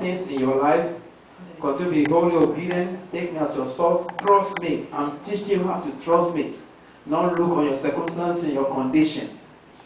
things in your life. Continue to be wholly obedient. Take me as your source. Trust me. I'm teaching you how to trust me. Not look on your circumstances and your conditions.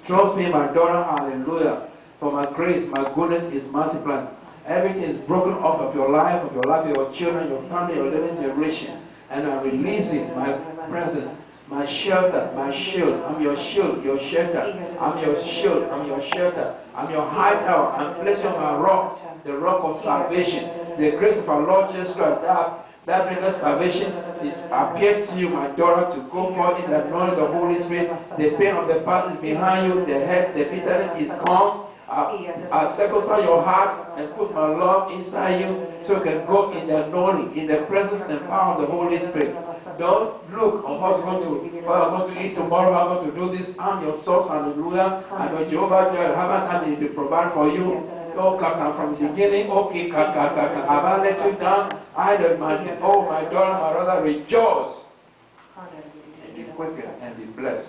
Trust me, my daughter. Hallelujah. For my grace, my goodness is multiplied. Everything is broken off of your life, of your children, your family, your living generation. And I'm releasing my presence, my shelter, my shield. I'm your shield, your shelter. I'm your shield, I'm your shelter. I'm your high tower. I'm placed on my rock, the rock of salvation. The grace of our Lord Jesus Christ, that brings salvation is appeared to you, my daughter, to go forth in the knowledge of the Holy Spirit. The pain of the past is behind you. The head, the bitterness is gone. I circumcise your heart and put my love inside you so you can go in the knowledge, in the presence and power of the Holy Spirit. Don't look on what I'm going to eat tomorrow, how I'm going to do this. I'm your source, hallelujah. I'm your Jehovah Jireh. Haven't I been to provide for you? Oh, from the beginning, okay, have I let you down? My daughter, my brother, rejoice. And be quicker and be blessed.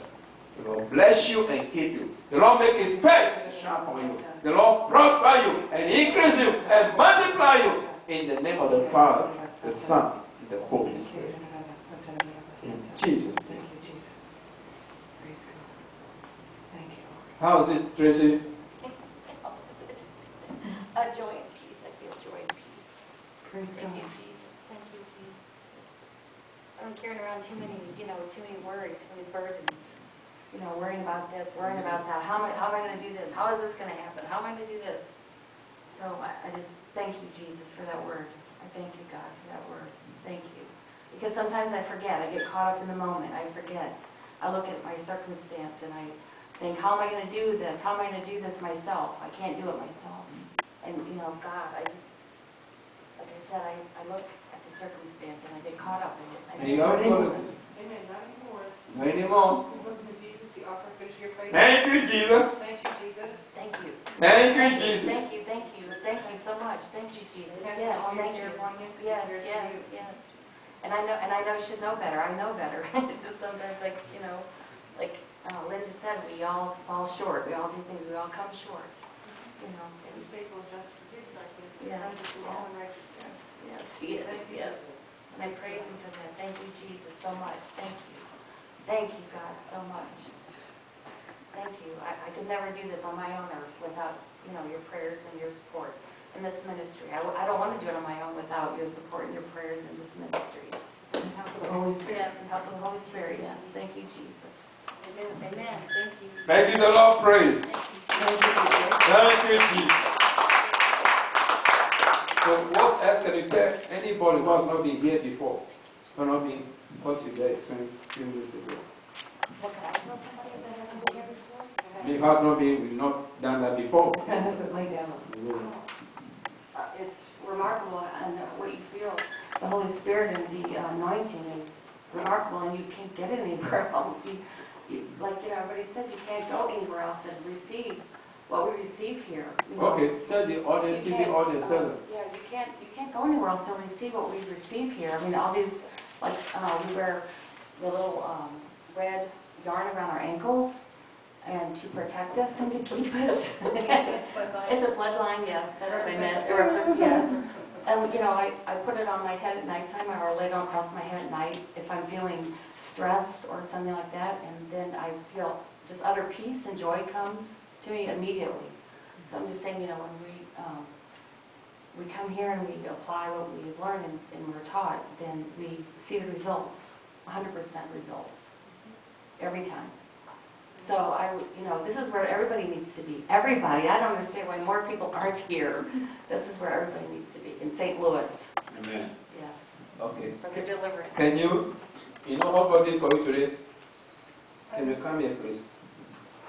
The Lord bless you and keep you. The Lord make his face to shine upon you. The Lord prosper you and increase you and multiply you. In the name of the Father, the Son, and the Holy Spirit. In Jesus' name. How is it, Tracy? Joy and peace. I feel joy and peace. Thank you, Jesus. Thank you, Jesus. I'm carrying around too many worries, too many burdens. Worrying about this, worrying about that. How am I going to do this? How is this going to happen? How am I going to do this? So I just thank you, Jesus, for that word. I thank you, God, for that word. Thank you. Because sometimes I forget. I get caught up in the moment. I forget. I look at my circumstance and I think, how am I going to do this? How am I going to do this myself? I can't do it myself. And, God, like I said, I look at the circumstance and I get caught up in it. Amen. Not anymore. Not anymore. Listen to Jesus, the author and finisher of your faith. Thank you, Jesus. Thank you, Jesus. Thank you. Thank you, Jesus. Thank you. Thank you. Thank you so much. Thank you, Jesus. Yes, thank you. Yes. And I know I should know better. I know better. It's just sometimes like Linda said, we all fall short. We all do things. We all come short. Faithful and just for his righteousness. Yes. All in righteousness. Yes, he is. Yes. And I praise him for that. Thank you, Jesus, so much. Thank you. Thank you, God, so much. Thank you. I could never do this on my own or without, your prayers and your support in this ministry. I don't want to do it on my own without your support and your prayers in this ministry. And help of the Holy Spirit. Yes, and help of the Holy Spirit. Yes. Thank you, Jesus. Amen. Amen. Thank you. Thank you, the Lord praise. Thank you. Thank you, Jesus. So what else can you tell anybody who has not been here before? Who has not been what you experienced a few minutes ago? What can I tell somebody that hasn't been here before? They have not been, we've not done that before. Lay down. It's remarkable, and what you feel, the Holy Spirit and the anointing is remarkable, and you can't get it anywhere else. Everybody says, you can't go anywhere else and receive what we receive here. Okay, tell the audience, tell them. Yeah, you can't go anywhere else and receive what we receive here. I mean, all these, we wear the little red yarn around our ankles, and to protect us and to keep us. It's a bloodline, yes. That's what I meant. Yes. And, I put it on my head at nighttime, or lay it across my head at night if I'm feeling stressed or something like that, and then I feel just utter peace and joy comes to me immediately. So I'm just saying, when we come here and we apply what we've learned and we're taught, then we see the results, 100% results, every time. So this is where everybody needs to be. Everybody. I don't understand why more people aren't here. This is where everybody needs to be, in St. Louis. Amen. Yes. Okay. For the deliverance. Can you what God did for you today? Can you come here, please?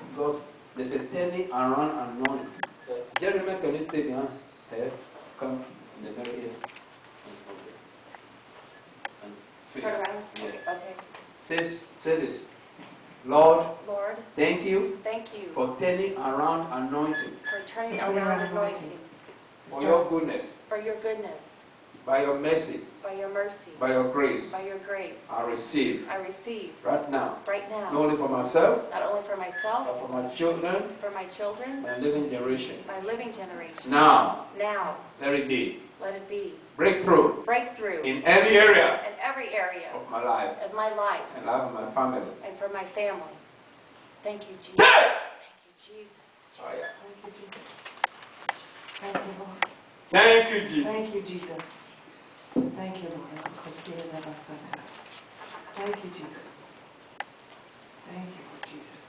Because there's a turning around anointing. Jeremy, can you stay behind? Here. Come in the middle here. And face. Turn around? Yes. Okay. Say this. Lord, thank you for turning around anointing. For turning around anointing. For your goodness. For your goodness. by your mercy, by your mercy, by your grace, by your grace, I receive I receive right now, right now, not only for myself, not only for but myself, for my children, for my children, my living generation. my living generation. Now, Now, let it be. let it be. Breakthrough Breakthrough in every area in every area of my life of my life and life of my family. and for my family. Thank you, Jesus. Hey! Thank you, Jesus. Oh, yeah. Thank you, Jesus. Thank you, Lord. Thank you, Jesus. Thank you, Jesus. Thank you, Lord. Thank you, Jesus. Thank you, Lord Jesus.